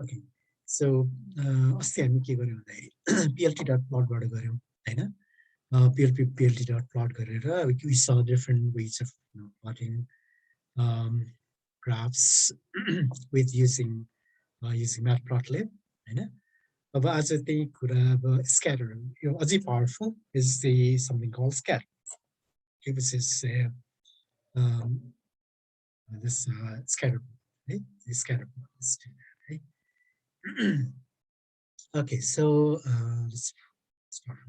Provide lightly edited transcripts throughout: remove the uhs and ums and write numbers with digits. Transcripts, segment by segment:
Okay, so अस्ति हामी के गर्यौँ भन्दाखेरि plt.plot बाट गर्यौँ हैन plt.plot गरेर we saw different ways of plotting graphs with using matplotlib हैन अब आज त्यही कुरा अब scatter यो अझै powerful is the something called scatter. Okay, this is this scatter, right? The scatter plot. Right? Okay, so let's start.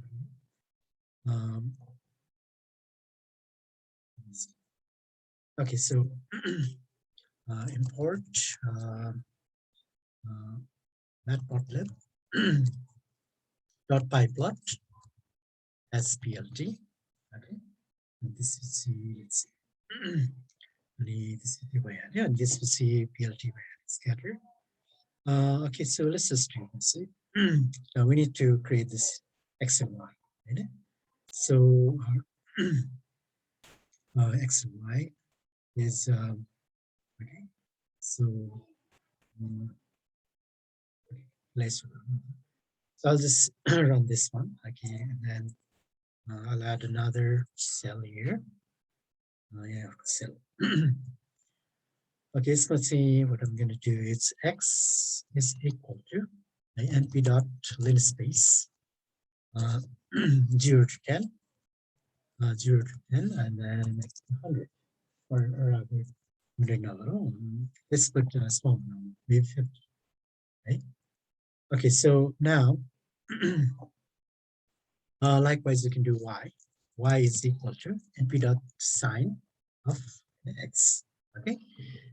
Okay, so import matplotlib .pyplot as plt. Okay, and this is the, let's see. This is the way, yeah, and this is the plt scatter. Okay, so let's just do this. Now we need to create this x and y. Right? So x and y is okay. So let's so I'll just run this one, okay, and then I'll add another cell here. Yeah, cell. Okay, so let's see what I'm going to do. It's x is equal to np dot linspace 0 to 10, 0 to 10, and then 100 or rather 100 number. Let's put a small number, maybe 50. Right? Okay, so now likewise you can do y. Y is equal to np dot sine of x. Okay,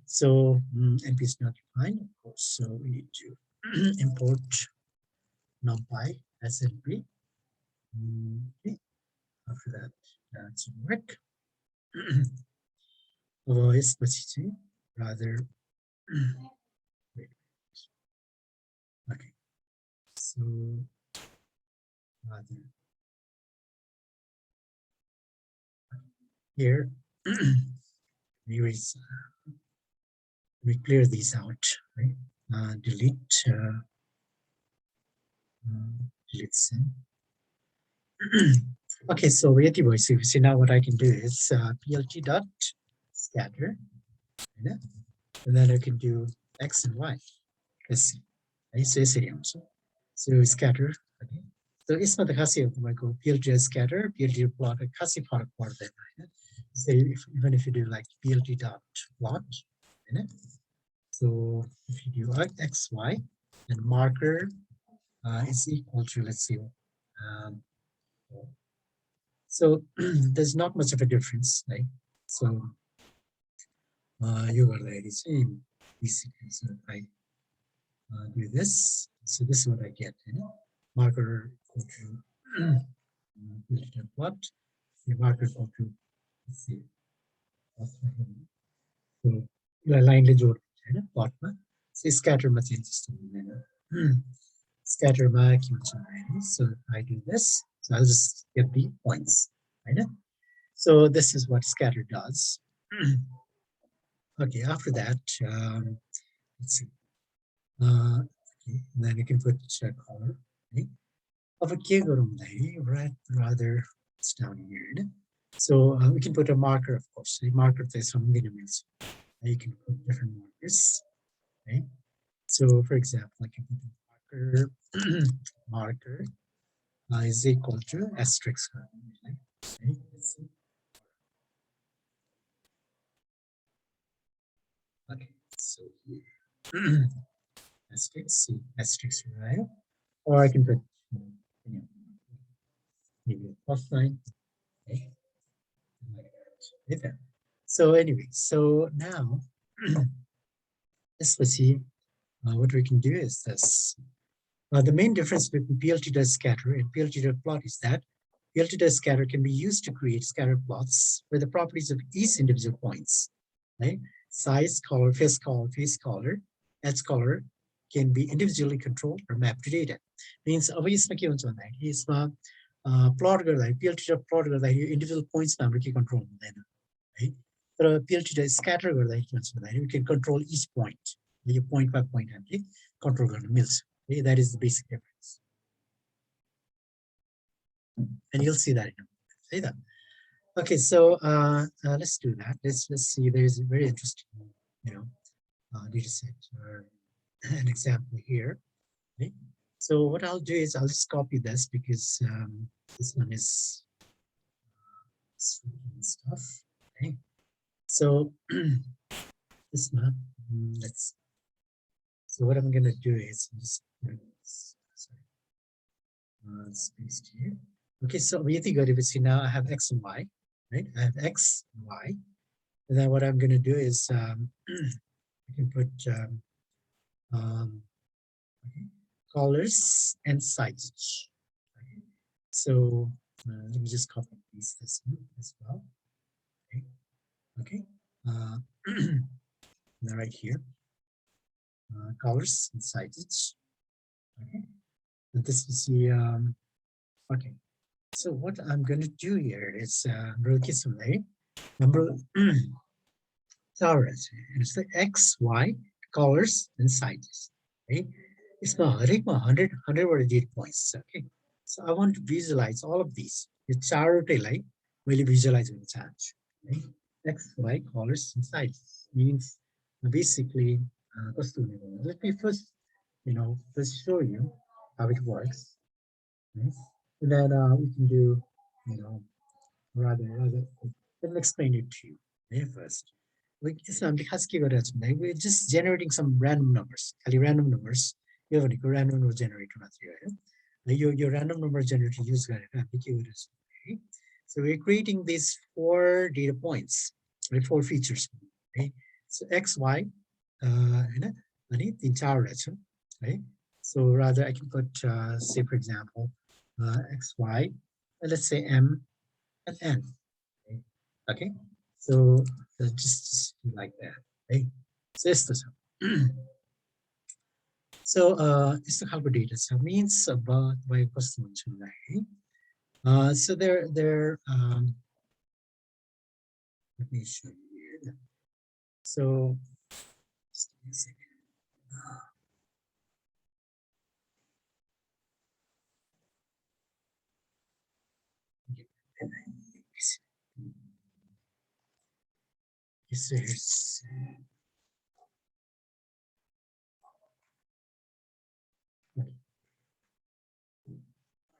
so np is not defined, of course, so we need to import numpy as np. Okay, after that, that's work. Otherwise, let's see, rather. Wait. Okay, so rather here we clear these out, right? Delete some. Okay, so see now what I can do is plt dot scatter, and then I can do x and y. Let's see. Right? So scatter. Okay. So it's not the kasi of my go plt scatter, plt plot, a kasi part of that. Say even if you do like plt dot plot, so if you do x, y, and marker is equal to, let's see, so there's not much of a difference, right? So you are the same basically. So if I do this, so this is what I get, marker equal to plot, the marker equal to, let's see, so line plot, so scatter ma changes to scatter ma so if I do this, so I'll just get the points, right? So this is what scatter does. Okay, after that, let's see. Okay, then you can put color. Right? Of a key right, rather it's down here. So we can put a marker, of course. A marker place from minimums. You can put different markers. Okay. So for example, I can put a marker is equal to asterisk. Okay. Okay, so here asterisk, right? Or I can put maybe a plus sign. Okay. Like that. So anyway, so now let's see what we can do is this. The main difference between plt.scatter and plt.plot is that plt.scatter can be used to create scatter plots where the properties of each individual points, right? Size, color, face color, edge color can be individually controlled or mapped to data. Means अब यसमा के हुन्छ भन्दाखेरि यसमा plot गर्दा plt.plot गर्दाखेरि individual points हाम्रो के कन्ट्रोल हुँदैन है तर plt.scatter गर्दाखेरि के हुन्छ भन्दाखेरि we can control each point. यो point by point हामीले control गर्न मिल्छ. Okay, that is the basic difference. And you'll see that in a moment. है त? Okay, so let's do that. Let's see. There's a very interesting, data set or an example here. Okay? So what I'll do is I'll just copy this because this one is stuff. Okay, so this one, let's. So what I'm gonna do is just space here. Okay, so now I have x and y, right? I have x and y, and then what I'm gonna do is I can put colors and sizes. Okay. So let me just copy this one as well. Okay, okay. Now right here, colors and sizes. Okay, and this is the okay. So what I'm going to do here is number it's the x, y, colors and sizes. Okay, it's not 100 data points. Okay, so I want to visualize all of these. It's like really visualize in charge. Okay, x, y, colors and sizes means basically let me first first show you how it works. Okay? And then we can do rather let me explain it to you. Okay, first we're just generating some random numbers. Random numbers. You have a random number generator. Your random number generator use okay? So we're creating these 4 data points, right? 4 features. Okay? So x, y, the entire right? So rather I can put say for example x, y, let's say m and n. Okay, so just like that. Okay, so it's this. So it's the helper data. So means about my customer today. So they're let me show you here. So just give me a second. Yes, there's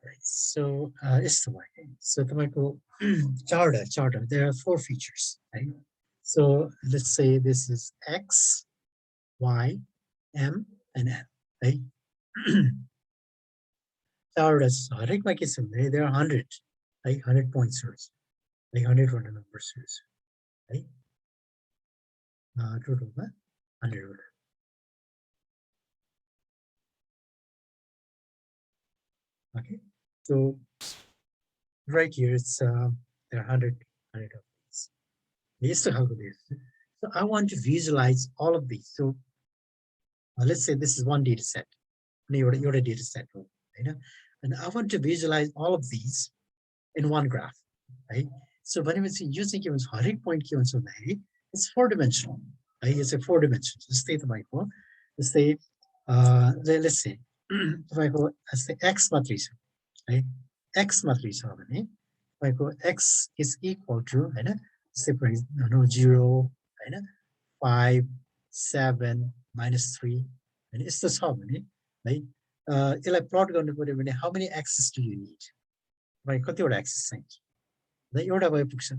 right. So it's the way. So the charter. There are 4 features, right? So let's say this is x, y, m, and n, right? Charters. There are 100, right? 100 point series, like 100 order number series, right? Total 100 order. Okay, so right here it's there are 100 of these. Yes, to help with this. So I want to visualize all of these. So let's say this is one data set. Your data set, right? And I want to visualize all of these in one graph, right? So when we see using given point it's 4-dimensional. Right? It's a 4-dimensional. Let's say the micro. Let's say let's say let's say x matrix, right? X matrix x is equal to say 0, 5, 7, -3, and it's the sum, right? Plot how many x's do you need? Right? Katiwata x's चाहिन्छ? एउटा भए पुग्छ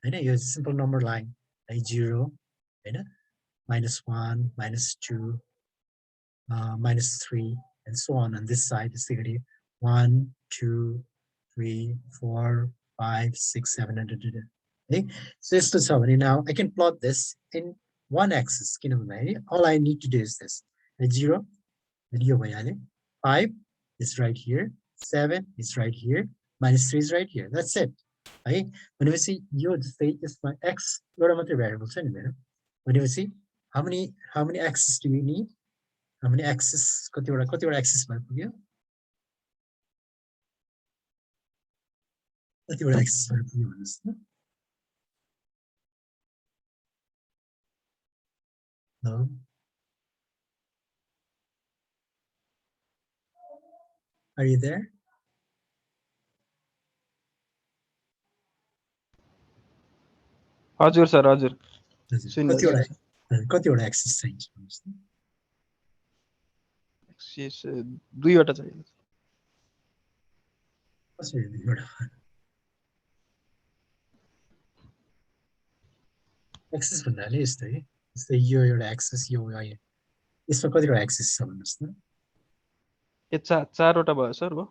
हैन? यो simple number line 0 हैन? -1, -2, -3 and so on this side is 1, 2, 3, 4, 5, 6, 7 okay? So this is how many. Now I can plot this in one axis. All I need to do is this. 0, 5 is right here, 7 is right here, -3 is right here. That's it. Right? When we see you say is my x, variables anyway. When you see how many axes do you need? How many axes? कतिवटा axes मा पुग्यो? कतिवटा axes मा पुग्यो भन्नुस् न? No. Are you there? हजुर sir हजुर कतिवटा एक्सेस चाहिन्छ भन्नुहोस् न एक्सेस दुईवटा चाहियो कसरी दुईवटा एक्सेस भन्नाले यस्तो है जस्तै यो एउटा एक्सेस यो यसमा कतिवटा एक्सेस छ भन्नुहोस् न ए चारवटा भयो सर भयो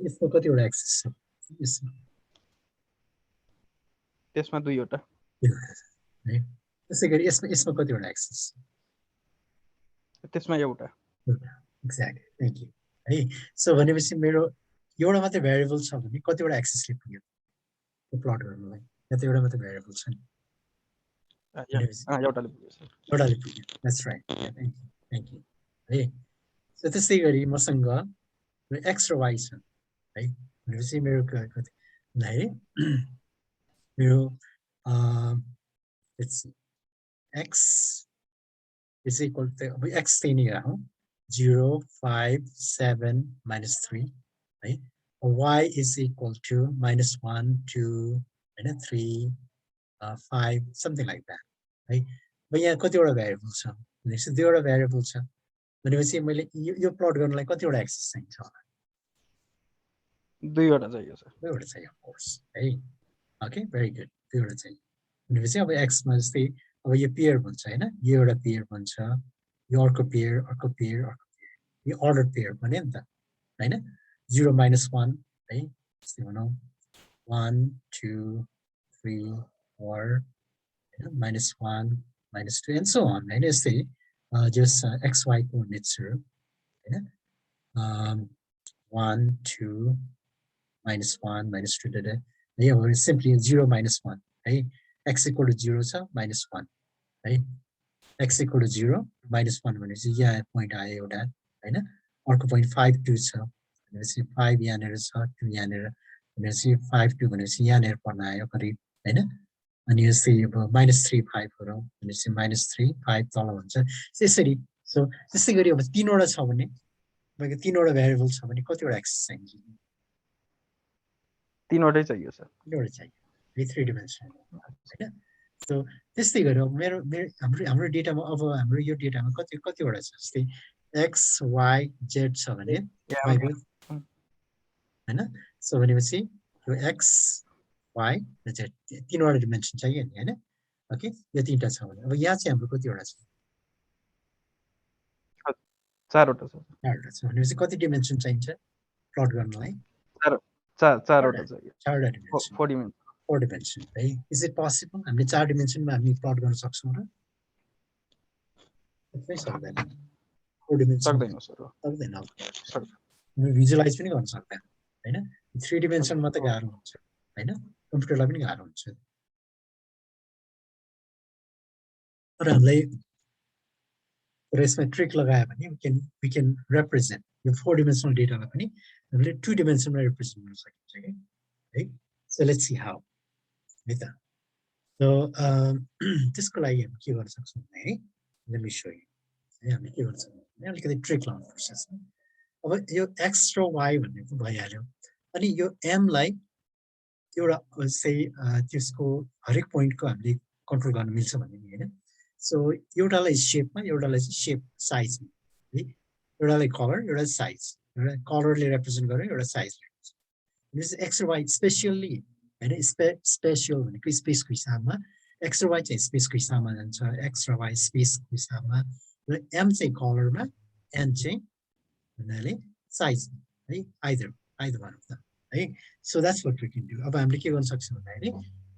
यसमा कतिवटा एक्सेस छ यसमा त्यसमा दुईवटा है त्यसै गरी यसमा कतिवटा एक्सेस छ त्यसमा एउटा एक्ज्याक्टली थ्याङ्क यू है सो भनेपछि मेरो एउटा मात्रै भेरिएबल छ भने कतिवटा एक्सेसले पुग्यो त्यो प्लट गर्नलाई या त एउटा मात्रै भेरिएबल छ नि एउटाले पुग्यो द्याट्स राइट थ्याङ्क यू है सो त्यस्तै गरी मसँग एक्स र वाइ छ है भनेपछि मेरो कति भन्दाखेरि मेरो एक्स इज इक्वल टु अब एक्स त्यही नै राखौँ 0 5 7 -3 है y is equal to -1 2 and 3 5 something like that है अब यहाँ कतिवटा भेरिएबल छ भनेपछि दुईवटा भेरिएबल छ भनेपछि मैले यो प्लट गर्नलाई कतिवटा एक्सेस चाहिन्छ होला दुईवटा चाहियो सर दुईवटा चाहियो अफ कोर्स है ओके भेरी गुड दुईवटा चाहियो भनेपछि अब एक्समा जस्तै अब यो पेयर भन्छ हैन यो एउटा पेयर भन्छ यो अर्को पेयर अर्को पेयर अर्को पेयर यो अर्डर पेयर भन्यो नि त हैन 0 -1 है यस्तै भनौँ 1 2 3 4 -1 -2 and so on हैन यस्तै just xy coordinatesहरु हैन 1 2 -1 -2 है अब simply 0 -1 है x equal to 0 छ -1 है x equal to 0 -1 भनेपछि यहाँ पोइन्ट आयो एउटा हैन अर्को पोइन्ट 5 2 छ भनेपछि 5 यहाँनिर छ 2 यहाँनिर भनेपछि 5 2 भनेपछि यहाँनिर पर्न आयो करिब हैन अनि यस्तै अब -3 5 गरौँ भनेपछि -3 5 तल हुन्छ यसरी सो त्यस्तै गरी अब तीनवटा छ भने तपाईँको तीनवटा भेरिएबल छ भने कतिवटा एक्सेस चाहिन्छ तीनवटै चाहियो सर तीनवटा चाहियो 3 dimensional हैन सो त्यस्तै गरी अब मेरो हाम्रो डेटामा अब हाम्रो यो डेटामा कतिवटा छ जस्तै एक्स वाइ जेड छ भने हैन सो भनेपछि यो एक्स वाइ र जेड तीनवटा डिमेन्सन चाहियो नि हैन ओके यो तीनटा छ भने अब यहाँ चाहिँ हाम्रो कतिवटा छ चारवटा छ चारवटा छ भनेपछि कति डिमेन्सन चाहिन्छ प्लट गर्नलाई चारवटा चाहियो 4 dimension है इज इट पोसिबल हामीले 4 डिमेन्सनमा हामी प्लट गर्न सक्छौं र सक्दैन 4 डिमेन्सन सक्दैन सर सक्दैन हामी भिजुअलाइज पनि गर्न सक्दैन हैन 3 डिमेन्सनमा त गाह्रो हुन्छ हैन कम्प्युटरलाई पनि गाह्रो हुन्छ तर हामीलाई यसमा ट्रिक लगायो भने we can represent यो 4 dimensional डेटालाई पनि हामीले 2 dimensionमा रिप्रेजेन्ट गर्न सकिन्छ के है सो लेट्स सी हाउ है त सो त्यसको लागि हामी के गर्न सक्छौँ भने है लेट मी शो यु है हामीले के गर्न सक्छौँ भने अलिकति ट्रिक लगाउनु पर्छ अब यो एक्स र वाइ भन्ने त भइहाल्यो अनि यो एम लाई एउटा चाहिँ त्यसको हरेक पोइन्टको हामीले कन्ट्रोल गर्न मिल्छ भन्ने नि हैन सो एउटालाई शेपमा एउटालाई चाहिँ शेप साइजमा है एउटालाई कलर एउटा साइज एउटा कलरले रिप्रेजेन्ट गर्यो एउटा साइजले दिस एक्स र वाइ स्पेशली हैन स्पेशल भनेको स्पेसको हिसाबमा एक्स र वाइ चाहिँ स्पेसको हिसाबमा जान्छ एक्स र वाइ स्पेसको हिसाबमा र एम चाहिँ कलरमा एन चाहिँ भन्नाले साइज है आइदर वान अफ द है so that's what we can do अब हामीले के गर्न सक्छौँ भन्दाखेरि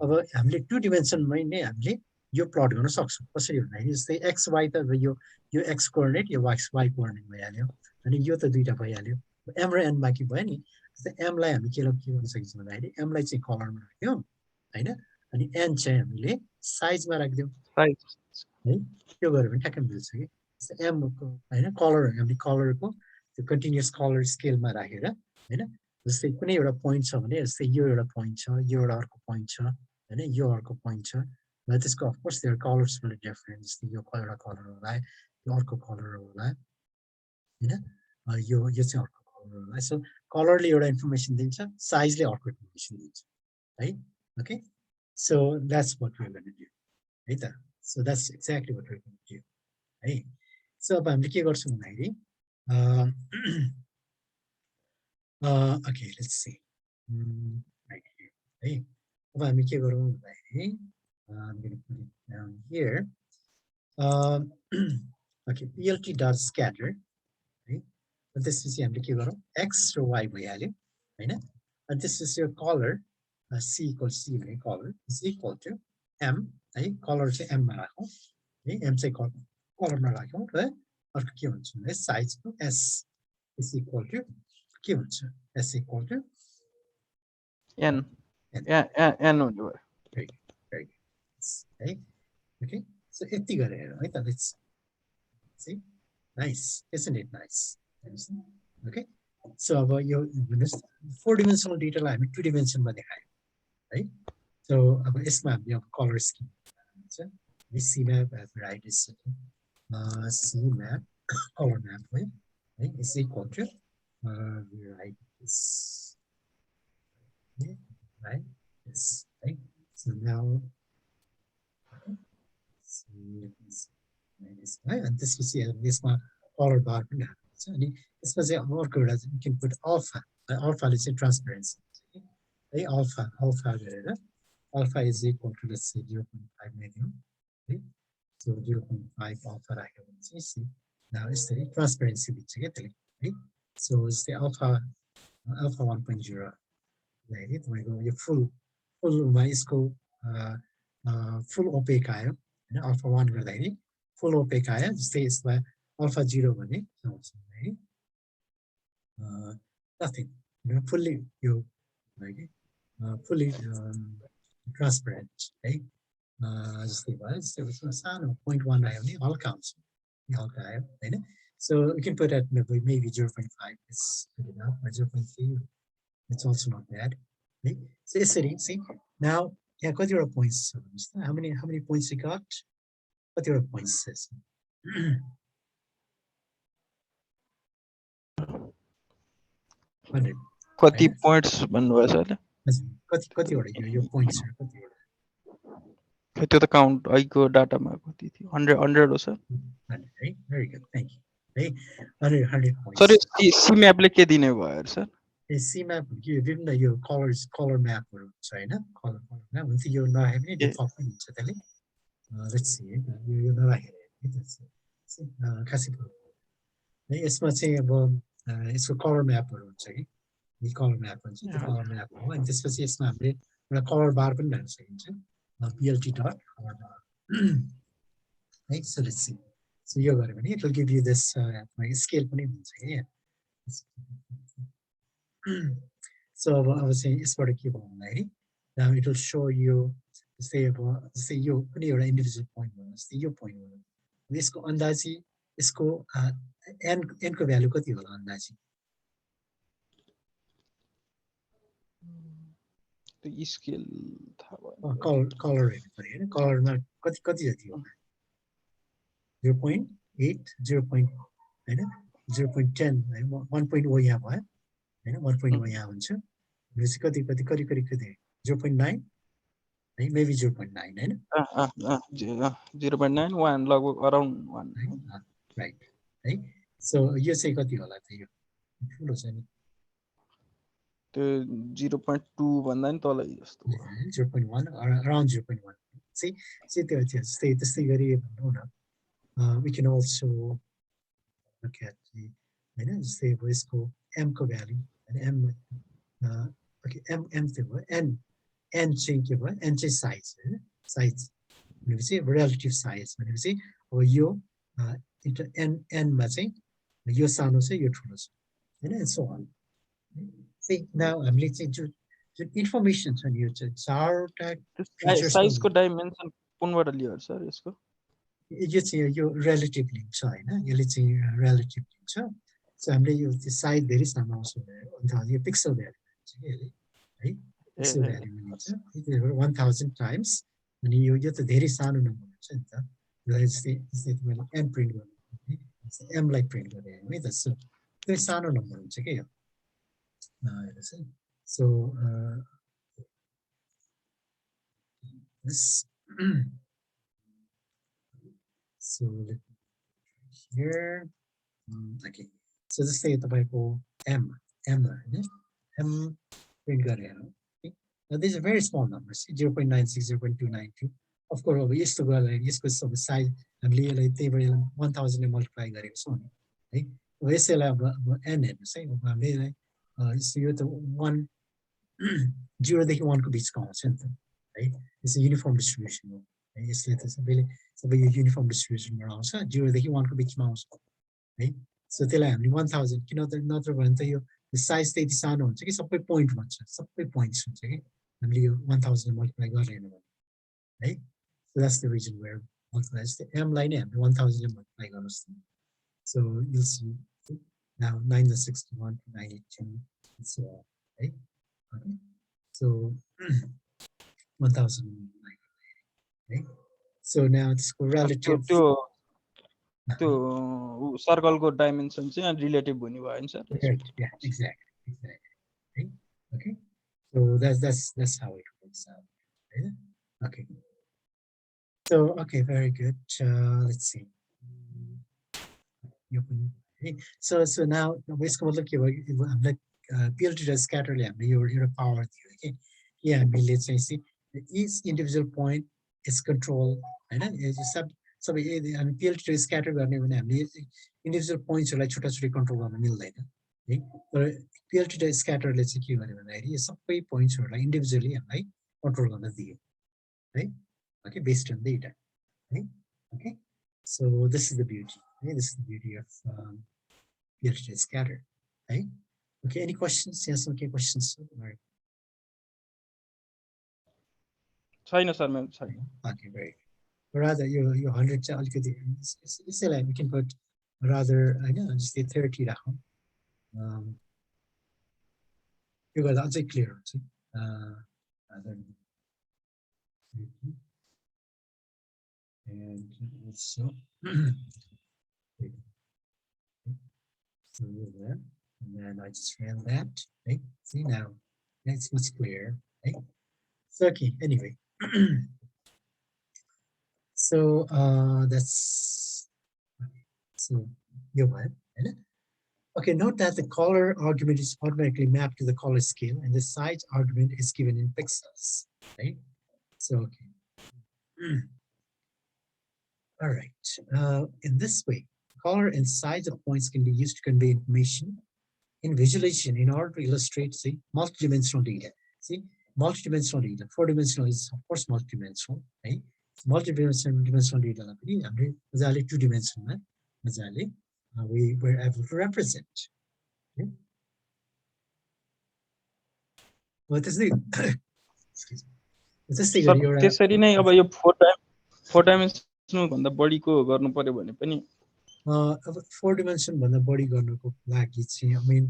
अब हामीले 2 डिमेन्सनमै नै हामीले यो प्लट गर्न सक्छौँ कसरी भन्दाखेरि जस्तै एक्स वाइ त यो एक्स कोअर्डिनेट यो वाइ कोअर्डिनेट भइहाल्यो अनि यो त दुईटा भइहाल्यो एम र एन बाँकी भयो नि जस्तै एमलाई हामी के गर्न सकिन्छ भन्दाखेरि एमलाई चाहिँ कलरमा राख्यौँ होइन अनि एन चाहिँ हामीले साइजमा राखिदिउँ है त्यो गऱ्यो भने ठ्याक्कै मिल्छ कि जस्तै एमको होइन कलर हामीले कलरको त्यो कन्टिन्युस कलर स्केलमा राखेर होइन जस्तै कुनै एउटा पोइन्ट छ भने जस्तै यो एउटा पोइन्ट छ यो एउटा अर्को पोइन्ट छ होइन यो अर्को पोइन्ट छ र त्यसको अफकोर्स त्यो कलर्स पनि डिफरेन्ट जस्तै यो एउटा कलर होला यो अर्को कलर होला हैन यो चाहिँ अर्को कलर होला सो कलरले एउटा इन्फर्मेसन दिन्छ साइजले अर्को इन्फर्मेसन दिन्छ है okay so that's what we are going to do है त so that's exactly what we are going to do है सो अब हामीले के गर्छौँ भन्दाखेरि okay let's see right here है अब हामी के गरौँ भन्दाखेरि I'm going to put it down here okay plt.scatter है अनि त्यसपछि हामीले के गरौँ x र y भइहाल्यो हैन अनि त्यसपछि यो कलर c equals c भने colour is equal to m है कलर चाहिँ m मा राखौँ है m चाहिँ कलरमा राखौँ र अर्को के हुन्छ भने साइजको s is equal to के हुन्छ s equal to n n हुनु भयो very good है okay so यति गरेर है त let's see nice isn't it nice okay so अब यो भन्नुस् 4 dimensional data लाई हामी 2 dimension मा देखायौं है so अब यसमा हामीले अब कलर स्किम हुन्छ this cmap as right is cmap color map है is equal to right is right is right so now है अनि त्यसपछि यसमा कलर बार पनि हाल्नुहुन्छ अनि यसमा चाहिँ अर्को एउटा चाहिँ can put alpha alphaले चाहिँ ट्रान्सपेरेन्सी है alpha गरेर alpha is equal to let's say 0.5 million है so 0.5 alpha राख्यो भने चाहिँ now यसरी ट्रान्सपेरेन्सी दिन्छ के त्यसले है so जस्तै alpha 1.0 लाई तपाईको यो फुलमा यसको फुल ओपेक आयो हैन alpha 1 गर्दाखेरि फुल ओपेक आयो जस्तै यसमा alpha 0 भने के हुन्छ भने nothing fully यो है fully transparent है जस्तै भयो जस्तै उसमा सानो 0.1 आयो भने हल्का हुन्छ हल्का आयो हैन so you can put at maybe 0.5 is good enough or 0.3 it's also not bad right so यसरी see now यहाँ कतिवटा पोइन्ट्स छ भन्नुस् त how many points you got कतिवटा पोइन्ट्स छ कति पोइन्ट्स भन्नुभयो सरले कतिवटा यो पोइन्ट्सहरु कतिवटा त्यो त काउन्ट अहिलेको डाटामा कति थियो 100 हो sir very good thank you है 100 points सर सी म्यापले के दिने भयो सर सी म्याप के विभिन्न यो कलर म्यापहरु छ हैन कलर म्याप हुन्छ यो नराखे पनि डिफल्ट पनि हुन्छ त्यसले लेट्स सी यो नराखेर खासै है यसमा चाहिँ अब यसको कलर म्यापहरु हुन्छ कि यो कलर म्याप हुन्छ त्यो कलर म्याप हो अनि त्यसपछि यसमा हामीले एउटा कलर बार पनि राख्न सकिन्छ plt.color bar है so let's see so यो गरे भने it will give you this scale पनि हुन्छ के so अब चाहिँ यसबाट के भयो भन्दाखेरि now it will show you say यो पनि एउटा इन्डिभिजुअल पोइन्ट हो जस्तै यो पोइन्ट हो यसको अन्दाजी यसको n को भ्यालु कति होला अन्दाजी त्यो स्केल थाहा भयो कलर हेर्नु पर्यो हैन कलरमा कति जति होला 0.8 0. हैन 0.10 हैन 1.0 यहाँ भयो हैन 1.0 यहाँ हुन्छ भनेपछि कति 0.9 है मेबी 0.9 हैन 0.9 1 लगभग अराउन्ड 1 राइट है सो यो चाहिँ कति होला त यो ठुलो छ नि त्यो 0.2 भन्दा नि तलै जस्तो 0.1 around 0.1 see त्यो त्यस्तै गरी भन्नु न we can also look at the हैन जस्तै अब यसको m को भ्यालु हैन m ओके m चाहिँ भयो n चाहिँ के भयो n चाहिँ साइज हैन साइज भनेपछि रिलेटिभ साइज भनेपछि अब यो n मा चाहिँ यो सानो छ यो ठुलो छ हैन सो अन see now हामीले चाहिँ जुन इन्फर्मेसन छ नि यो चाहिँ चारवटा साइजको डाइमेन्सन कुनबाट लियो सर यसको यो चाहिँ यो रिलेटिभ लिन्छ हैन यसले चाहिँ रिलेटिभ लिन्छ सो हामीले यो साइज धेरै सानो आउँछ भनेर अन्त यो पिक्सल भ्यालु हुन्छ के यसले है पिक्सल भ्यालु लिन्छ त्यसले 1000 टाइम्स अनि यो त धेरै सानो नम्बर हुन्छ नि त जस्तै तपाईले m प्रिन्ट गर्नु M लाई प्रिन्ट गरे है त सो त्यो सानो नम्बर हुन्छ के यो so this so here okay so जस्तै तपाईको m हैन m प्रिन्ट गरे है now these are very small numbers 0.96 0.292 of course अब यस्तो गर्दा यसको सब साइज हामीले यसलाई त्यही भएर 1000 ले मल्टिप्लाई गरेको छौं है अब यसैलाई अब n हेर्नुस् है अब हामीले यसो यो त 1 0 देखि 1 को बीचको आउँछ नि त है यसो युनिफर्म डिस्ट्रिब्युसन हो है यसले त सबै यो युनिफर्म डिस्ट्रिब्युसनमा आउँछ 0 देखि 1 को बीचमा आउँछ है सो त्यसलाई हामीले 1000 किन त नत्र भने त यो साइज त्यति सानो हुन्छ कि सबै पोइन्ट भन्छ सबै पोइन्ट्स हुन्छ कि हामीले यो 1000 ले मल्टिप्लाई गरेन भने है so that's the reason where multiply the m line हामीले 1000 ले मल्टिप्लाई गर्नुस् so you'll see now 9 to 61 92 and so on right okay so 1000 right so now this relative त्यो सर्कलको डाइमेन्सन चाहिँ रिलेटिभ हुने भयो नि sir yeah exactly right okay so that's how it works out right? Okay so okay very good let's see so now यसको मतलब के भयो हामीलाई PLT र स्क्याटरले हामीले एउटा पावर दियो के यहाँ हामीले चाहिँ C each individual point is control हैन यो सबै हामी PLT र स्क्याटर गर्ने भने हामीले इन्डिभिजुअल पोइन्ट्सहरुलाई छुट्टा-छुट्टै कन्ट्रोल गर्न मिल्दैन है तर PLT र स्क्याटरले चाहिँ के गर्यो भन्दाखेरि यो सबै पोइन्ट्सहरुलाई इन्डिभिजुअली हामीलाई कन्ट्रोल गर्न दियो है okay based on data right okay so this is the beauty right? This is the beauty of PLT scatter right okay any questions yes okay questions right छैन सर मेरो छैन okay very rather you 100 चाहिँ अलिकति यसैलाई we can put rather I know just 30 राखौं यो गर्दा अझै क्लियर हुन्छ rather and also so there and then I just ran that right see now it's much clearer right so okay anyway so that's so you went okay note that the color argument is automatically mapped to the color scale and the size argument is given in pixels right so okay all right in this way color and size of points can be used to convey information in visualization in order to illustrate see multidimensional data see multidimensional data 4-dimensional is of course multidimensional right multidimensional data लाई पनि हामीले मजाले 2 dimensional मा मजाले we were able to represent okay? what is the excuse me जस्तै गरी एउटा त्यसरी नै अब यो 4 डाइमेन्सनल भन्दा बढीको गर्नु पर्यो भने पनि अब 4 dimension भन्दा बढी गर्नुको लागि चाहिँ I mean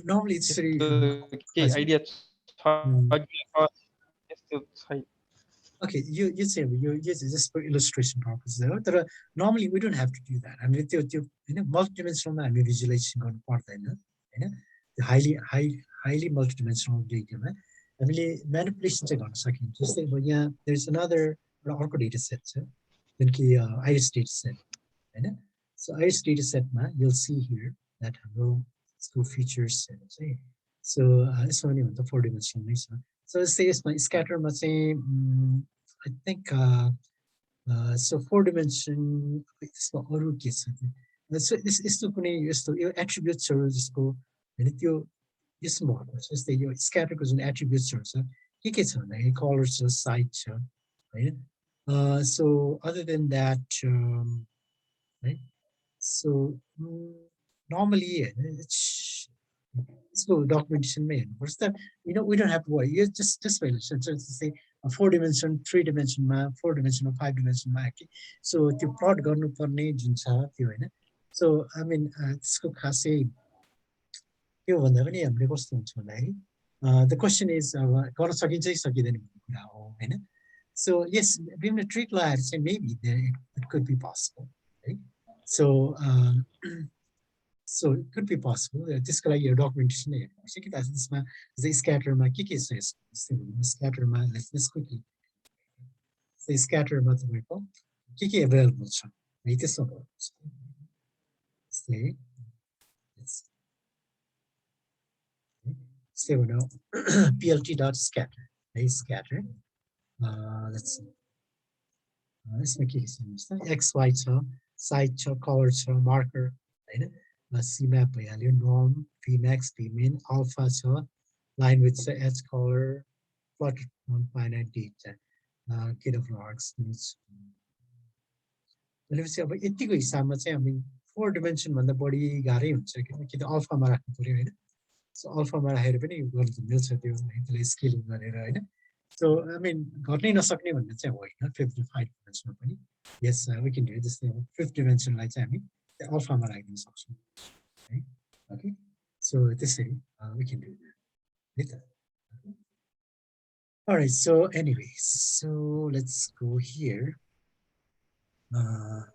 normally it's के आइडिया छ यस्तो छैन okay you say you just for illustration purposes there but normally we don't have to do that I mean त्यो हैन multidimensional मा हामी visualization गर्नु पर्दैन हैन त्यो highly multidimensional data मा हामीले manipulation चाहिँ गर्न सकिन्छ जस्तै अब यहाँ there is another अर्को data set छ जुन कि iris data set हैन so iris data set मा you'll see here that हाम्रो यसको features चाहिँ so यसमा नि हुन्छ 4 dimensional नै छ so यसमा scatter मा चाहिँ I think so 4 dimension यसमा अरु के छ so यस्तो कुनै यस्तो यो attributes हरु जसको हैन त्यो यसमा भएको छ जस्तै यो scatter को जुन attributes हरु छ के छ भन्दाखेरि color छ size छ हैन so other than that right so normally it's so documentation may first that we don't have to worry you just wait so to say a 4 dimension 3 dimension ma 4 dimension or 5 dimension ma so त्यो plot गर्नु पर्ने जुन छ त्यो हैन so I mean त्यसको खासै के भन्दा पनि हामीले कस्तो हुन्छ भन्दाखेरि the question is गर्न सकिन्छ कि सकिदैन भन्ने कुरा हो हैन so yes even a trick layer say maybe there it could be possible So so it could be possible. This like your documentation here. The scatter says scatter let's quickly. The scatter available. Right? This one. Say say we know plt.scatter. Right? Scatter. Let's see. Let's make it x, y, side, color, marker. Right? CMAP value, norm, Vmax, Vmin, alpha, line with the edge color, plot on finite data, kid of logs. भनेपछि अब यतिको हिसाबमा चाहिँ हामी 4 dimension भन्दा बढी गाह्रै हुन्छ किनकि त्यो अल्फामा राख्नु पर्यो हैन सो अल्फामा राखेर पनि गर्न मिल्छ त्यो त्यसले स्केलिङ गरेर हैन सो आई मिन गर्नै नसक्ने भन्ने चाहिँ होइन 55 dimension पनि yes we can do this 5th dimension लाई चाहिँ हामी अल्फामा राख्न सक्छौं है ओके सो त्यसरी वी क्यान डु द्याट है त All right, so anyways, so let's go here.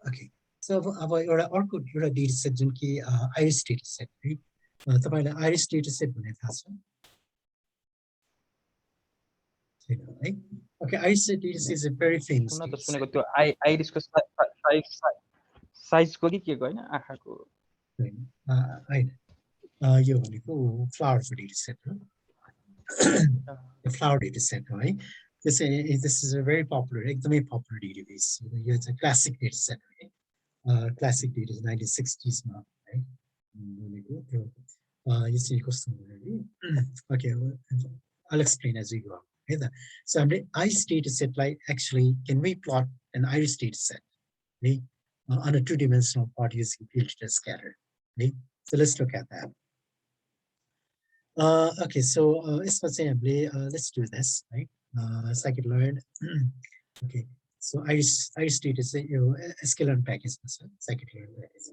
Okay, so अब एउटा अर्को एउटा डेटा सेट जुन कि आइरिस डेटा सेट है तपाईलाई आइरिस डेटा सेट भन्ने थाहा छ छैन है okay iris data set is a very famous सुन त सुनेको त्यो आइरिसको साइजको के हैन आँखाको हैन यो भनेको फ्लावरको डेटा सेट हो flower data set, right? This is a very popular, एकदमै popular database. It's a classic data set, right? Classic data is 1960s मा, right? You see, okay, I'll explain as we go. Okay, so the iris data set, like actually, can we plot an iris data set, right? On a 2-dimensional plot using field scatter, right? So let's look at that. Okay, so let's do this, right? Scikit-learn. Okay, so iris data set, sklearn package, scikit-learn package,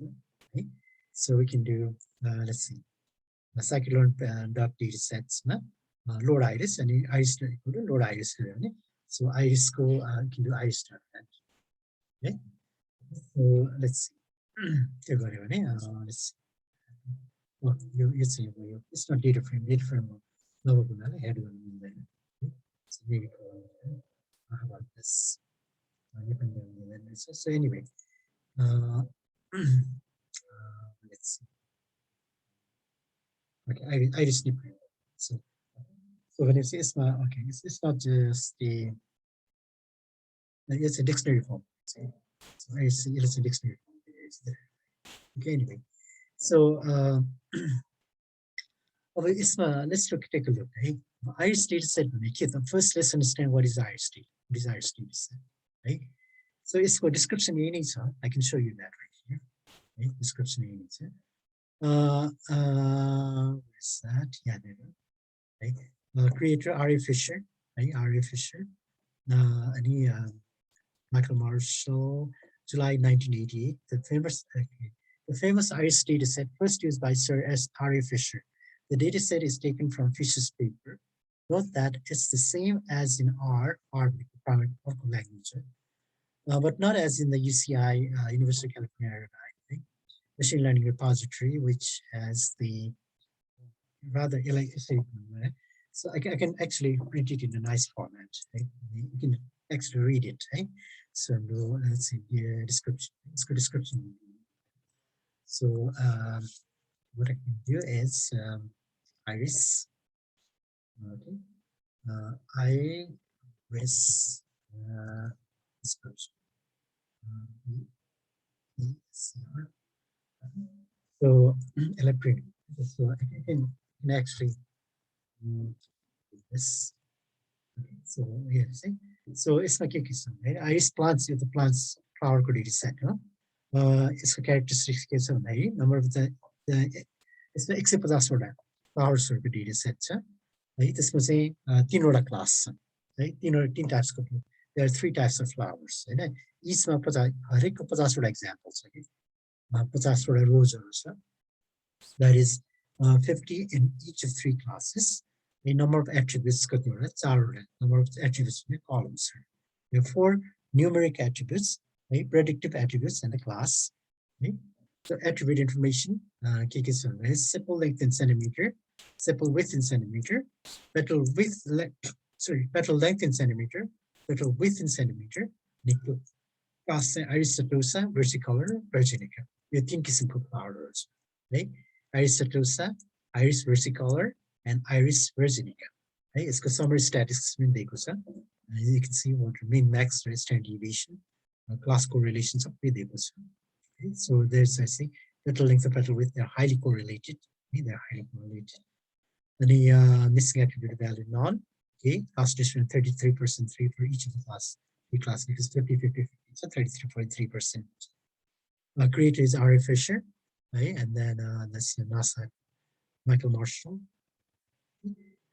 right? So we can do let's see, scikit-learn dot data sets, load iris and iris equal to load iris. So iris go can do iris dot that. Okay, so let's see. Let's see. Oh, it's not data frame no, so maybe how about this? So anyway, let's see. Okay, I just need so when you say it's not okay, it's not just the it's a dictionary form. So I see it's a dictionary form. Okay, anyway. So let's take a look. Right? Iris data set. First, let's understand what is iris data. What is iris data set? Right? So it's for description units. I can show you that right here. Right? Description units. Where's that? Yeah, there. Right? Creator R.A. Fisher. Right? R.A. Fisher. Michael Marshall. July 1988. The famous iris dataset first used by Sir R.A. Fisher. The dataset is taken from Fisher's paper. Note that it's the same as in R language, but not as in the UCI, University of California, machine learning repository, which has the rather so I can actually print it in a nice format. Right? You can actually read it. Right? So let's see the description. Let's go description. So what I can do is iris, okay, iris description. So electric. So I can actually do this. Okay, so here see. So it's like right? Iris plants the plants flower data set. यसको characteristics के छ भन्दाखेरि number of यसमा 150 वटा फ्लावर्सहरुको data set छ है त्यसमा चाहिँ 3 वटा क्लास छ है 3 टाइप्सको there are 3 types of flowers हैन ईचमा 50 हरेकको 50 वटा एक्जाम्पल छ कि 50 वटा रोजहरु छ that is 50 in each of 3 classes a number of attributes कति वटा 4 वटा number of attributes में columns there are 4 numeric attributes right? Predictive attributes and the class Okay. So attribute information, sepal length in centimeter, sepal width in centimeter, petal width, petal length in centimeter, petal width in centimeter, class Aristatosa, versicolor, virginica. यो 3 किसिमको फ्लावरहरु छ है Aristatosa, Iris versicolor, and Iris virginica. है यसको summary statistics पनि दिएको छ. You can see what mean max standard deviation, class correlation सबै दिएको छ. Okay, so there's I see petal length and petal width, they're highly correlated. Okay, they're highly correlated. And the missing attribute value none. Okay, class distribution 33% 3 for each of the class. The class because 50-50-50, so 33.3%. Creator is R.A. Fisher, right? And then that's NASA Michael Marshall,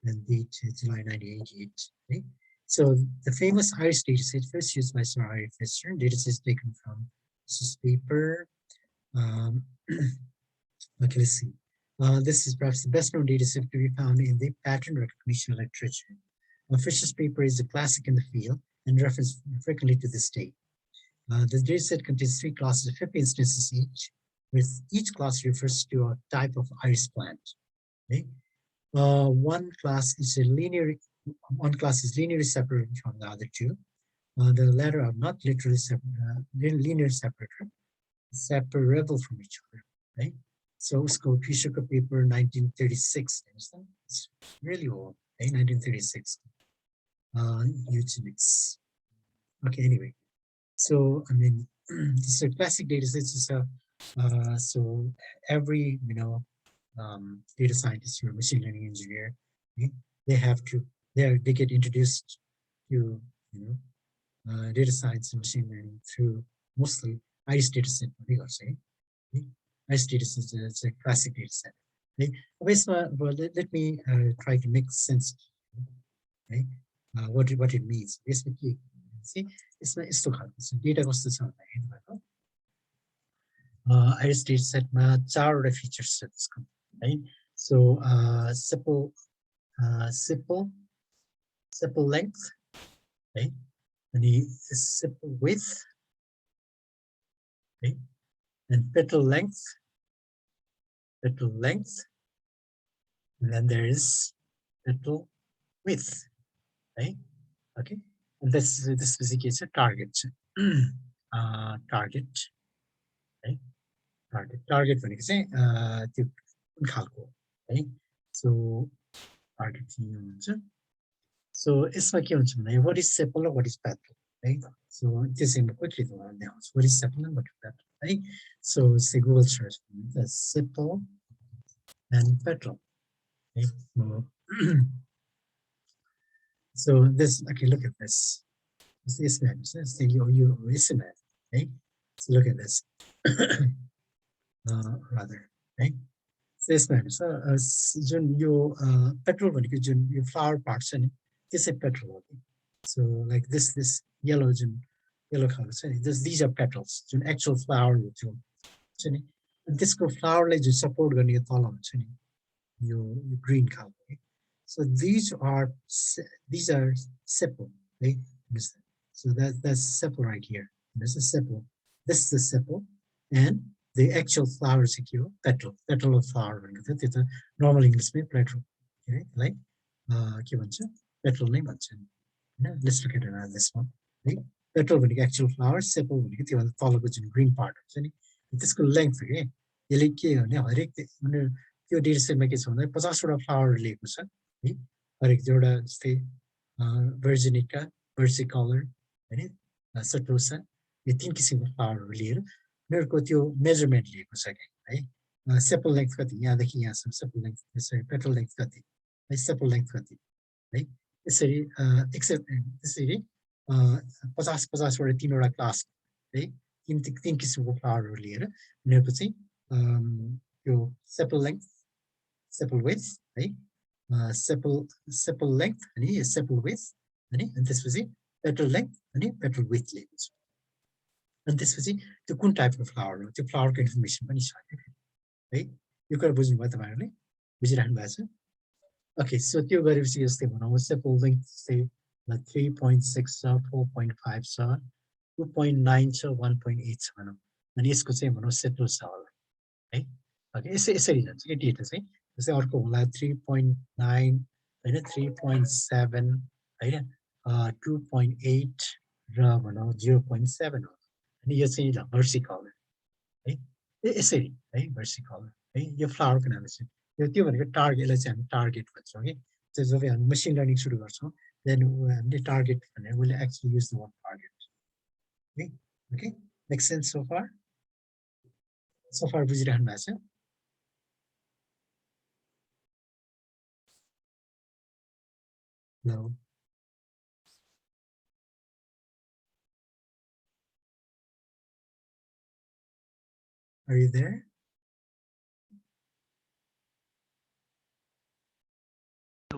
and date July 1988. Right? So the famous Iris dataset first used by Sir R.A. Fisher. Dataset is taken from this paper. Okay, let's see. This is perhaps the best known dataset to be found in the pattern recognition literature. Fisher's paper is a classic in the field and referenced frequently to this day. The dataset contains 3 classes of 50 instances each, with each class refers to a type of iris plant. Okay? One class is linearly separated from the other two. The latter are not literally linear separated, separable from each other. Right? So Fisher paper 1936. It's really old. Okay? 1936. Eugenics. Okay, anyway. So I mean, this is a classic data set. So every data scientist or machine learning engineer, okay, they get introduced to data science and machine learning through mostly Iris data set. Iris data set is a classic data set. Okay, let me try to make sense. Okay, what it means. Basically, see, it's data कस्तो छ भन्दाखेरि Iris data set मा 4 वटा features छ त्यसको है. So sepal length, right? अनि sepal width, right? And petal length, and then there is petal width, right? Okay. And this basically is a target. Target, right? Target भनेको चाहिँ त्यो कुन खालको है. So target चाहिँ यो हुन्छ. So यसमा के हुन्छ भन्दा what is sepal or what is petal, right? So त्यसैमा quickly देखाउँछु what is sepal and what is petal, right? So say Google search the sepal and petal, right? So this, okay, look at this. This man, this thing you listen at, right? So look at this. Rather, right? So this man, so your petrol when you flower parts and this is petrol. So like this yellow color. These are petals. Actual flower. This flower like support when you follow your green color. So these are sepal, right? So that's sepal right here. This is sepal. This is the sepal, and the actual flower is here, petal of flower. It's a normal English name, petal. Okay, like petal name. Let's look at it this one. Right? Petal when the actual flower, sepal when you get the follow in green part. This could length. Okay, त्यो data सेटमा के छ भन्दा 50 वटा flower लिएको छ है. हरेक एउटा जस्तै भर्जिनिका, भर्सिकलर हैन, सटोसा, यो 3 किसिमको फ्लावरहरु लिएर उनीहरुको त्यो मेजरमेन्ट लिएको छ है. सेपल लेन्थ कति यहाँदेखि यहाँसम्म sepal length, sorry petal length कति है, सेपल लेन्थ कति है. यसरी त्यसरी 50 वटा 3 वटा क्लास है, 3 किसिमको फ्लावरहरु लिएर उनीहरुको चाहिँ यो sepal length, sepal width, right? Sepal length, and sepal width, and this was it. Petal length, and petal width labels. And this was it. The kun type of flower, the flower information, right? You could have been what the marley, which is a okay, so the various is the one sepal length, say, like 3.6 4.5 2.9 1.8 अनि यसको चाहिँ भनौँ settle छ होला है okay यसरी जान्छ कि डेटा चाहिँ जस्तै अर्को होला 3.9 होइन 3.7 होइन 2.8 र भनौँ 0.7 हो अनि यो चाहिँ भर्सिकल है यसरी है भर्सिकल है यो फ्लावरको नाम चाहिँ त्यो भनेको टार्गेटलाई चाहिँ हामी टार्गेट भन्छौँ कि जब हामी मसिन लर्निङ सुरु गर्छौँ देन हामीले टार्गेट भनेर will actually use the word target है okay make sense so far बुझिराख्नु भएको छ Hello. Are you there?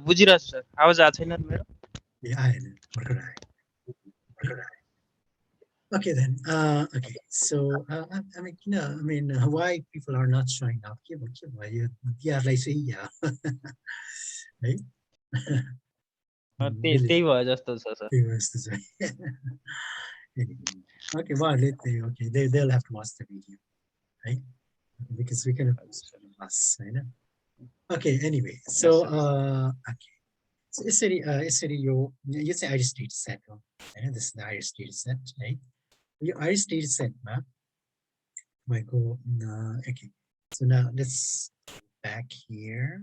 बुझिरहेको छु सर आवाज आएको छैन मेरो Yeah, I know. Okay then. Okay. So I mean, you know, I mean, why people are not showing up? Why you? Yeah, like say yeah. Right? त्यही भयो जस्तो छ sir Okay, well, okay, they'll have to watch the video, right? Because we can us, right? Okay, anyway, so okay. So यसरी यो चाहिँ iris data set हो हैन this is iris data set है यो आइरिस डेटा सेटमा भएको okay so now let's back here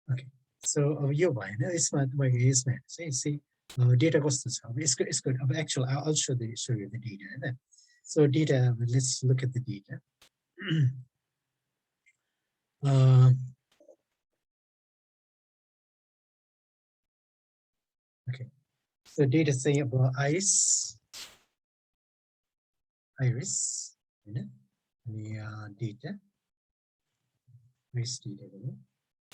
okay so अब यो भएन यसमा तपाईँको यसमा चाहिँ डेटा कस्तो छ अब यसको अब actual I'll show you the data हैन so data let's look at the data okay so data चाहिँ अब iris हैन अनि data iris data हो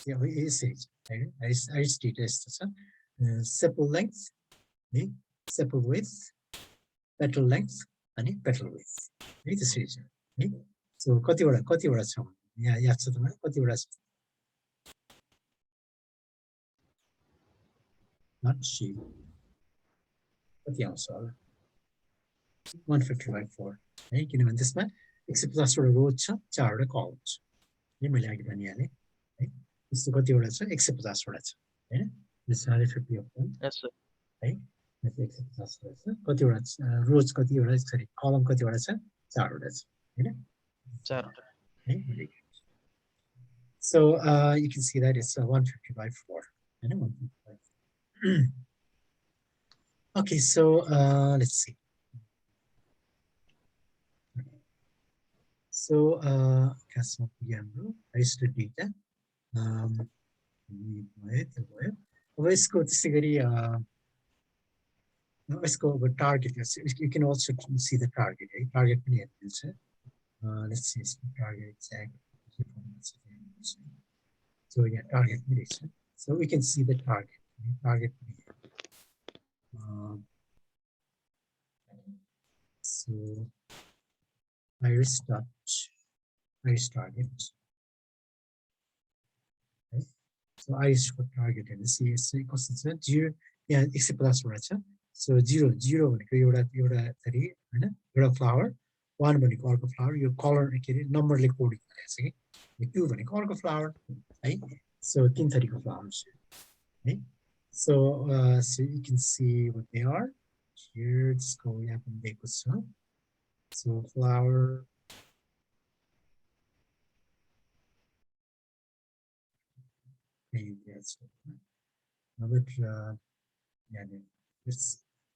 यो यसरी हैन iris data यस्तो छ sepal length है sepal width petal length अनि petal width है त्यसरी छ है सो कतिवटा छ यहाँ याद छ तपाईलाई कतिवटा छ not sheep कति आउँछ होला 150/4 है किनभने त्यसमा 150 वटा रो छ 4 वटा कलम छ है मैले अघि भनिहालेँ है त्यस्तो कतिवटा छ 150 वटा छ हैन this 150 of them yes sir है 150 वटा छ कतिवटा रोज कतिवटा सरी कलम कतिवटा छ 4 वटा छ हैन 4 वटा है so you can see that it's 150/4 हैन 150/4 okay so let's see so kasma pugyहाम्रो register data अब यसको त्यसै गरी यसको अब target you can also see the target है टार्गेट पनि हेर्नुहुन्छ let's see target exact so yeah target पनि रहेछ so we can see the target so iris target right? So iris को target हेर्नुहोस् यसै कस्तो छ 0 यहाँ 150 वटा छ so 0 भनेको एउटा थरी हैन एउटा फ्लावर 1 भनेको अर्को फ्लावर यो कलर के रे नम्बरले कोडिङ गरेको छ कि 2 भनेको अर्को फ्लावर है so तीन थरीको फ्लावर्स है so so you can see what they are here यसको यहाँ पनि दिएको छ so flower maybe that's but yeah let's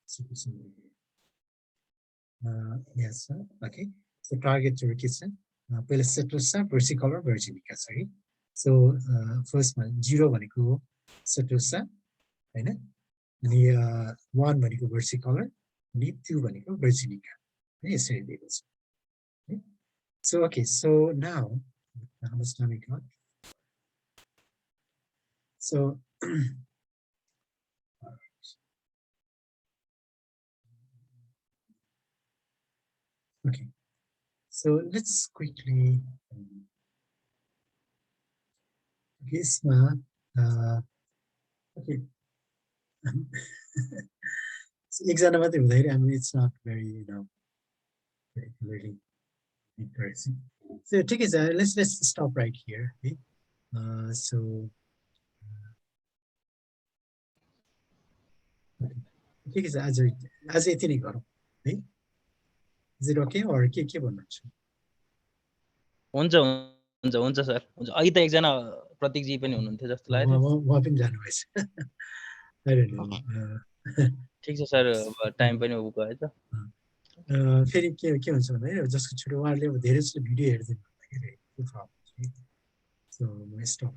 see yes okay so target to kitchen पहिला सेटल छ भर्सिकल र भर्जिनिका छ है सो फर्स्टमा 0 भनेको सेटल छ हैन अनि 1 भनेको भर्सिकल अनि 2 भनेको भर्जिनिका है यसरी दिएको छ है so okay so now how much time we got so okay so let's quickly यसमा ओके एकजना मात्रै हुँदाखेरि हामी it's not very particularly interesting. So ठिकै छ, let's stop right here. Okay? So ठिकै छ, आज यति नै गरौँ है. Is it okay or के भन्नुहुन्छ? हुन्छ हुन्छ हुन्छ सर, हुन्छ. अघि त एकजना प्रतीकजी पनि हुनुहुन्थ्यो जस्तो लाग्यो. उहाँ पनि जानुभएछ. I don't know. ठिक छ सर, टाइम पनि गएछ. फेरि के हुन्छ भन्दाखेरि जसको छुट्टी उहाँहरूले धेरै जस्तो भिडियो हेर्दैन भन्दाखेरि. So, my stop.